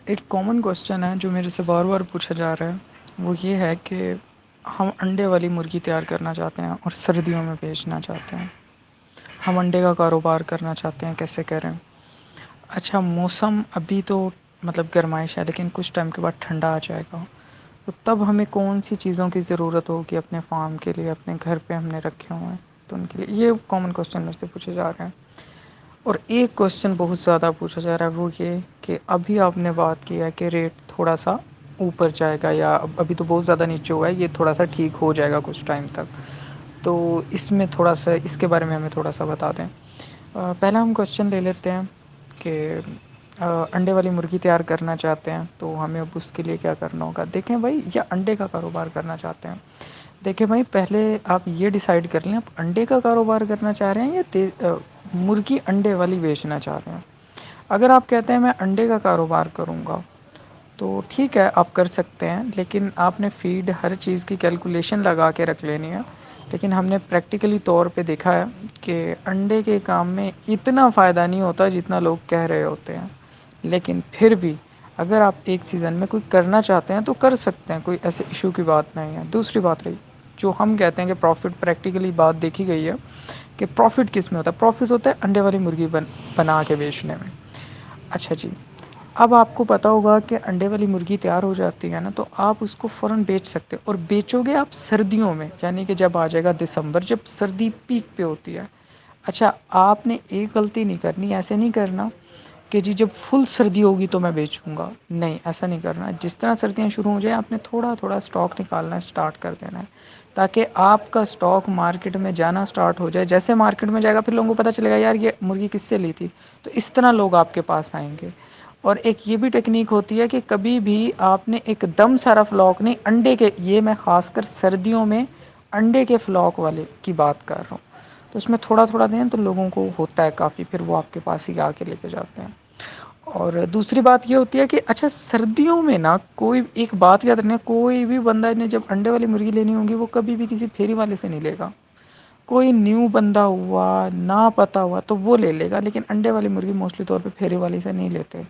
ایک common question ہے جو میرے سے بار بار پوچھا جا رہا ہے، وہ یہ ہے کہ ہم انڈے والی مرغی تیار کرنا چاہتے ہیں اور سردیوں میں بیچنا چاہتے ہیں۔ ہم انڈے کا کاروبار کرنا چاہتے ہیں، کیسے کریں؟ اچھا، موسم ابھی تو مطلب گرمائش ہے، لیکن کچھ ٹائم کے بعد ٹھنڈا آ جائے گا، تو تب ہمیں کون سی چیزوں کی ضرورت ہوگی اپنے فارم کے لیے؟ اپنے گھر پہ ہم نے رکھے ہوئے ہیں تو ان کے لیے یہ کامن کوشچن میرے سے پوچھے جا رہے ہیں۔ اور ایک کوشچن بہت زیادہ پوچھا جا رہا ہے، وہ یہ کہ ابھی آپ نے بات کیا ہے کہ ریٹ تھوڑا سا اوپر جائے گا، یا ابھی تو بہت زیادہ نیچے ہوا ہے، یہ تھوڑا سا ٹھیک ہو جائے گا کچھ ٹائم تک، تو اس میں تھوڑا سا اس کے بارے میں ہمیں تھوڑا سا بتا دیں۔ پہلا ہم کوشچن لے لیتے ہیں کہ انڈے والی مرغی تیار کرنا چاہتے ہیں تو ہمیں اب اس کے لیے کیا کرنا ہوگا؟ دیکھیں بھائی، یا انڈے کا کاروبار کرنا چاہتے ہیں، دیکھیں بھائی، پہلے آپ یہ ڈیسائیڈ کر لیں آپ انڈے کا کاروبار کرنا چاہ رہے ہیں یا مرغی انڈے والی بیچنا چاہ رہے ہیں۔ اگر آپ کہتے ہیں میں انڈے کا کاروبار کروں گا تو ٹھیک ہے، آپ کر سکتے ہیں، لیکن آپ نے فیڈ ہر چیز کی کیلکولیشن لگا کے رکھ لینی ہے۔ لیکن ہم نے پریکٹیکلی طور پہ دیکھا ہے کہ انڈے کے کام میں اتنا فائدہ نہیں ہوتا جتنا لوگ کہہ رہے ہوتے ہیں، لیکن پھر بھی اگر آپ ایک سیزن میں کوئی کرنا چاہتے ہیں تو کر سکتے ہیں، کوئی ایسے ایشو کی بات نہیں ہے۔ دوسری بات رہی جو ہم کہتے ہیں کہ پروفٹ، پریکٹیکلی بات دیکھی گئی ہے کہ پروفٹ کس میں ہوتا ہے؟ پروفٹ ہوتا ہے انڈے والی مرغی بنا کے بیچنے میں۔ اچھا جی، اب آپ کو پتہ ہوگا کہ انڈے والی مرغی تیار ہو جاتی ہے نا، تو آپ اس کو فوراً بیچ سکتے اور بیچو گے آپ سردیوں میں، یعنی کہ جب آ جائے گا دسمبر، جب سردی پیک پہ ہوتی ہے۔ اچھا، آپ نے ایک غلطی نہیں کرنی، ایسے نہیں کرنا کہ جی جب فل سردی ہوگی تو میں بیچوں گا، نہیں ایسا نہیں کرنا۔ جس طرح سردیاں شروع ہو جائیں آپ نے تھوڑا تھوڑا اسٹاک نکالنا اسٹارٹ کر دینا ہے، تاکہ آپ کا اسٹاک مارکیٹ میں جانا اسٹارٹ ہو جائے۔ جیسے مارکیٹ میں جائے گا پھر لوگوں کو پتہ چلے گا یار یہ مرغی کس سے لی تھی، تو اس طرح لوگ آپ کے پاس آئیں گے۔ اور ایک یہ بھی ٹیکنیک ہوتی ہے کہ کبھی بھی آپ نے ایک دم سارا فلاک نہیں، انڈے کے، یہ میں خاص کر سردیوں میں انڈے کے فلاک والے کی بات کر رہا ہوں، تو اس میں تھوڑا تھوڑا دیں تو لوگوں کو ہوتا ہے کافی، پھر وہ آپ کے پاس ہی آ کے لے کے جاتے ہیں۔ اور دوسری بات یہ ہوتی ہے کہ اچھا سردیوں میں نا، کوئی ایک بات یاد رکھنا، کوئی بھی بندہ نے جب انڈے والی مرغی لینی ہوگی وہ کبھی بھی کسی پھیری والے سے نہیں لے گا۔ کوئی نیو بندہ ہوا، نہ پتا ہوا تو وہ لے لے گا، لیکن انڈے والی مرغی موسٹلی طور پہ پھیری والی سے نہیں لیتے،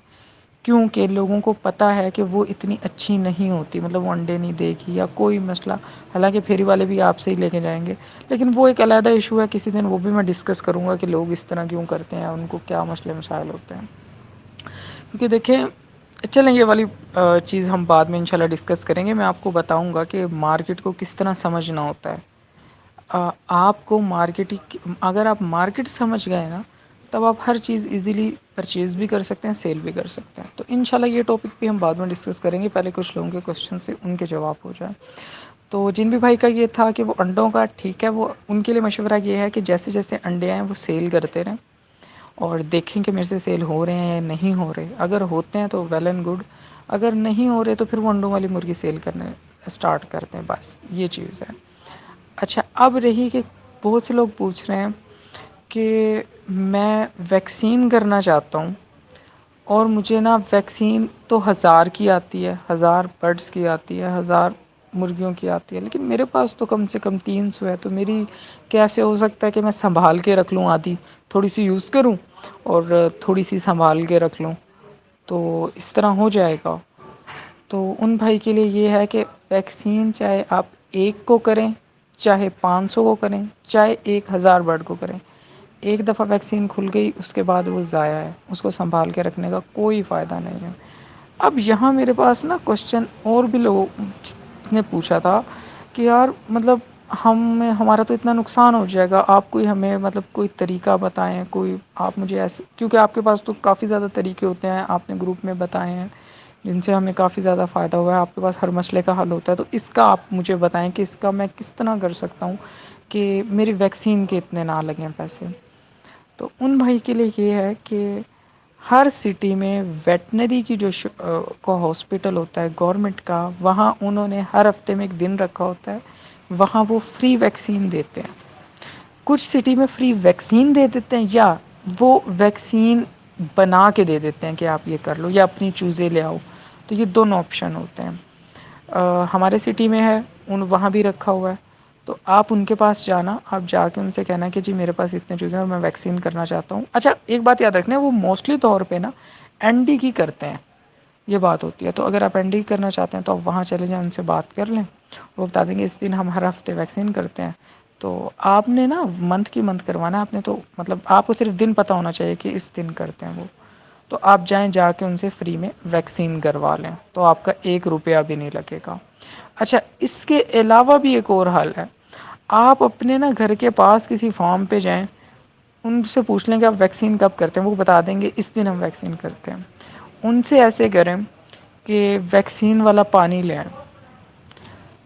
کیونکہ لوگوں کو پتہ ہے کہ وہ اتنی اچھی نہیں ہوتی، مطلب وہ انڈے نہیں دے گی یا کوئی مسئلہ، حالانکہ پھیری والے بھی آپ سے ہی لے کے جائیں گے، لیکن وہ ایک علیحدہ ایشو ہے، کسی دن وہ بھی میں ڈسکس کروں گا کہ لوگ اس طرح کیوں کرتے ہیں، ان کو کیا مسئلے مسائل ہوتے ہیں۔ کیونکہ دیکھیں، چلیں یہ والی چیز ہم بعد میں انشاءاللہ ڈسکس کریں گے، میں آپ کو بتاؤں گا کہ مارکیٹ کو کس طرح سمجھنا ہوتا ہے۔ آپ کو مارکیٹ، اگر آپ مارکیٹ سمجھ گئے نا، تب آپ ہر چیز ایزیلی پرچیز بھی کر سکتے ہیں، سیل بھی کر سکتے ہیں۔ تو انشاءاللہ یہ ٹاپک بھی ہم بعد میں ڈسکس کریں گے، پہلے کچھ لوگوں کے کوشچن سے ان کے جواب ہو جائیں۔ تو جن بھی بھائی کا یہ تھا کہ وہ انڈوں کا، ٹھیک ہے، وہ ان کے لیے مشورہ یہ ہے کہ جیسے جیسے انڈے آئیں وہ سیل کرتے رہیں، اور دیکھیں کہ میرے سے سیل ہو رہے ہیں یا نہیں ہو رہے۔ اگر ہوتے ہیں تو ویل اینڈ گڈ، اگر نہیں ہو رہے تو پھر وہ انڈوں والی مرغی سیل کرنے اسٹارٹ کرتے ہیں، بس یہ چیز ہے۔ اچھا، اب رہی کہ بہت سے لوگ پوچھ رہے ہیں کہ میں ویکسین کرنا چاہتا ہوں، اور مجھے نا ویکسین تو 1000 کی آتی ہے، 1000 برڈس کی آتی ہے، 1000 مرغیوں کی آتی ہے، لیکن میرے پاس تو کم سے کم 300 ہے، تو میری کیسے ہو سکتا ہے کہ میں سنبھال کے رکھ لوں؟ آدھی تھوڑی سی یوز کروں اور تھوڑی سی سنبھال کے رکھ لوں، تو اس طرح ہو جائے گا؟ تو ان بھائی کے لیے یہ ہے کہ ویکسین چاہے آپ ایک کو کریں، چاہے 500 کو کریں، چاہے 1000 برڈ کو کریں، ایک دفعہ ویکسین کھل گئی اس کے بعد وہ ضائع ہے، اس کو سنبھال کے رکھنے کا کوئی فائدہ نہیں ہے۔ اب یہاں میرے پاس نا کوشچن اور بھی لوگوں نے پوچھا تھا کہ یار مطلب ہمارا تو اتنا نقصان ہو جائے گا، آپ کوئی ہمیں مطلب کوئی طریقہ بتائیں، کوئی آپ مجھے ایسے، کیونکہ آپ کے پاس تو کافی زیادہ طریقے ہوتے ہیں، آپ نے گروپ میں بتائے ہیں جن سے ہمیں کافی زیادہ فائدہ ہوا ہے، آپ کے پاس ہر مسئلے کا حل ہوتا ہے، تو اس کا آپ مجھے بتائیں کہ اس کا میں کس طرح کر سکتا ہوں کہ میری ویکسین کے اتنے نہ لگیں پیسے۔ تو ان بھائی کے لیے یہ ہے کہ ہر سٹی میں ویٹنری کی جو کو ہاسپٹل ہوتا ہے گورنمنٹ کا، وہاں انہوں نے ہر ہفتے میں ایک دن رکھا ہوتا ہے، وہاں وہ فری ویکسین دیتے ہیں۔ کچھ سٹی میں فری ویکسین دے دیتے ہیں، یا وہ ویکسین بنا کے دے دیتے ہیں کہ آپ یہ کر لو یا اپنی چوزیں لے آؤ، تو یہ دونوں آپشن ہوتے ہیں۔ ہمارے سٹی میں ہے، وہاں بھی رکھا ہوا ہے، تو آپ ان کے پاس جانا، آپ جا کے ان سے کہنا کہ جی میرے پاس اتنے چیزیں اور میں ویکسین کرنا چاہتا ہوں۔ اچھا ایک بات یاد رکھنا ہے، وہ موسٹلی طور پہ نا این ڈی کی کرتے ہیں، یہ بات ہوتی ہے. تو اگر آپ این ڈی کرنا چاہتے ہیں تو آپ وہاں چلے جائیں، ان سے بات کر لیں، وہ بتا دیں گے اس دن ہم ہر ہفتے ویکسین کرتے ہیں. تو آپ نے نا منتھ کروانا ہے. آپ نے تو مطلب آپ کو صرف دن پتہ ہونا چاہیے کہ اس دن کرتے ہیں وہ. تو آپ جائیں، جا کے ان سے فری میں ویکسین کروا لیں، تو آپ کا 1 روپیہ بھی نہیں لگے گا. اچھا، اس کے علاوہ بھی ایک اور حل ہے. آپ اپنے نا گھر کے پاس کسی فارم پہ جائیں، ان سے پوچھ لیں کہ آپ ویکسین کب کرتے ہیں، وہ بتا دیں گے اس دن ہم ویکسین کرتے ہیں. ان سے ایسے کریں کہ ویکسین والا پانی لیں.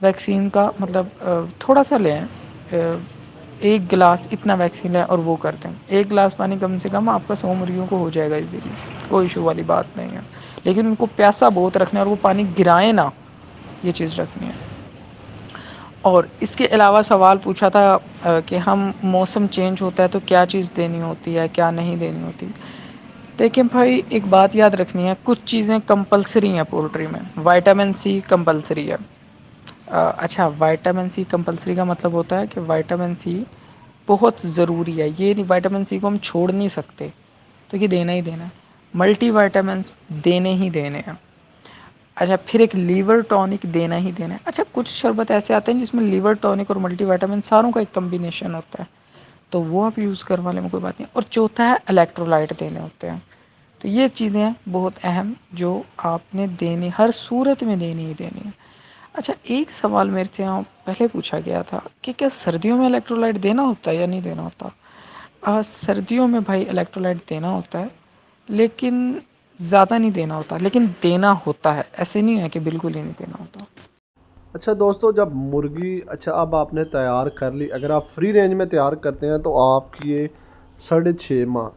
ویکسین کا مطلب تھوڑا سا لیں، 1 گلاس اتنا ویکسین ہے اور وہ کرتے ہیں. 1 گلاس پانی کم سے کم آپ کا 100 مرغیوں کو ہو جائے گا ایزیلی، کوئی ایشو والی بات نہیں ہے. لیکن ان کو پیاسا بہت رکھنا ہے، اور وہ پانی گرائیں نا، یہ چیز رکھنی ہے. اور اس کے علاوہ سوال پوچھا تھا کہ ہم موسم چینج ہوتا ہے تو کیا چیز دینی ہوتی ہے، کیا نہیں دینی ہوتی. دیکھیں بھائی، ایک بات یاد رکھنی ہے، کچھ چیزیں کمپلسری ہیں پولٹری میں. وائٹامن سی کمپلسری ہے. اچھا، وائٹامن سی کمپلسری کا مطلب ہوتا ہے کہ وائٹامن سی بہت ضروری ہے. یہ نہیں، وائٹامن سی کو ہم چھوڑ نہیں سکتے، تو یہ دینا ہی دینا ہے. ملٹی وائٹامنس دینے ہی دینے ہیں. اچھا، پھر ایک لیور ٹونک دینا ہی دینا ہے. اچھا، کچھ شربت ایسے آتے ہیں جس میں لیور ٹونک اور ملٹی وائٹامن ساروں کا ایک کمبینیشن ہوتا ہے، تو وہ آپ یوز کروا لیں، کوئی بات نہیں. اور چوتھا ہے الیکٹرولائٹ دینے ہوتے ہیں. تو یہ چیزیں ہیں بہت اہم، جو آپ نے دینی، ہر صورت میں دینی ہی دینی ہے. اچھا، ایک سوال میرے سے یہاں پہلے پوچھا گیا تھا کہ کیا سردیوں میں الیکٹرولائٹ دینا ہوتا ہے یا نہیں دینا ہوتا. سردیوں میں بھائی الیکٹرولائٹ دینا ہوتا ہے، لیکن زیادہ نہیں دینا ہوتا، لیکن دینا ہوتا ہے. ایسے نہیں ہے کہ بالکل ہی نہیں دینا ہوتا. اچھا دوستو، جب مرغی اب آپ نے تیار کر لی، اگر آپ فری رینج میں تیار کرتے ہیں تو آپ کی یہ 6.5 ماہ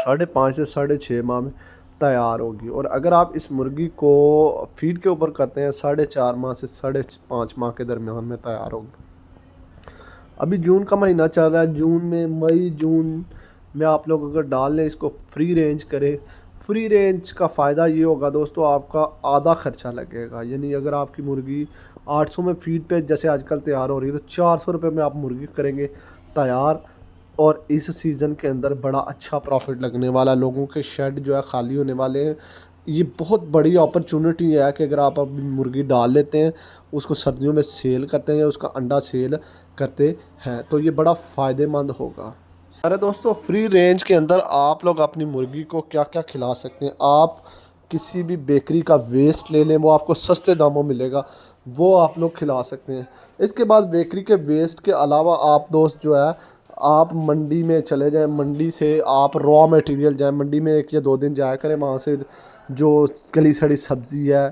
5.5 سے 6.5 ماہ میں تیار ہوگی. اور اگر آپ اس مرغی کو فیڈ کے اوپر کرتے ہیں 4.5 ماہ سے 5.5 ماہ کے درمیان میں تیار ہوگی. ابھی جون کا مہینہ چل رہا ہے، جون میں مئی جون میں آپ لوگ اگر ڈال لیں، اس کو فری رینج کریں. فری رینج کا فائدہ یہ ہوگا دوستو، آپ کا آدھا خرچہ لگے گا. یعنی اگر آپ کی مرغی 800 میں فیڈ پہ جیسے آج کل تیار ہو رہی ہے، تو 400 روپے میں آپ مرغی کریں گے تیار. اور اس سیزن کے اندر بڑا اچھا پروفٹ لگنے والا، لوگوں کے شیڈ جو ہے خالی ہونے والے ہیں. یہ بہت بڑی اپرچونٹی ہے کہ اگر آپ ابھی مرغی ڈال لیتے ہیں، اس کو سردیوں میں سیل کرتے ہیں یا اس کا انڈا سیل کرتے ہیں، تو یہ بڑا فائدہ مند ہوگا. ارے دوستو، فری رینج کے اندر آپ لوگ اپنی مرغی کو کیا کیا کھلا سکتے ہیں. آپ کسی بھی بیکری کا ویسٹ لے لیں، وہ آپ کو سستے داموں ملے گا، وہ آپ لوگ کھلا سکتے ہیں. اس کے بعد بیکری کے ویسٹ کے علاوہ آپ دوست جو ہے، آپ منڈی میں چلے جائیں، منڈی سے آپ را میٹیریل جائیں، منڈی میں 1 یا 2 دن جایا کریں. وہاں سے جو گلی سڑی سبزی ہے،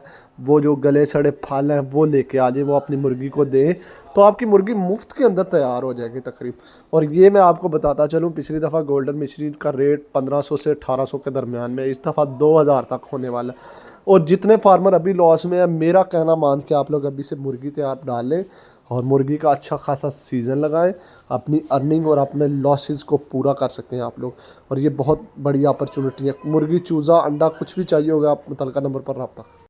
وہ جو گلے سڑے پھل ہیں، وہ لے کے آ جائیں، وہ اپنی مرغی کو دیں، تو آپ کی مرغی مفت کے اندر تیار ہو جائے گی تقریباً. اور یہ میں آپ کو بتاتا چلوں، پچھلی دفعہ گولڈن مچھلی کا ریٹ 1500 سے 1800 کے درمیان میں، اس دفعہ 2000 تک ہونے والا ہے. اور جتنے فارمر ابھی لاس میں ہیں، میرا کہنا مان کے آپ لوگ ابھی سے مرغی تیار ڈالیں اور مرغی کا اچھا خاصا سیزن لگائیں. اپنی ارننگ اور اپنے لاسز کو پورا کر سکتے ہیں آپ لوگ. اور یہ بہت بڑی اپرچونٹی ہے. مرغی، چوزا، انڈا کچھ بھی چاہیے ہوگا، آپ متعلقہ نمبر پر رابطہ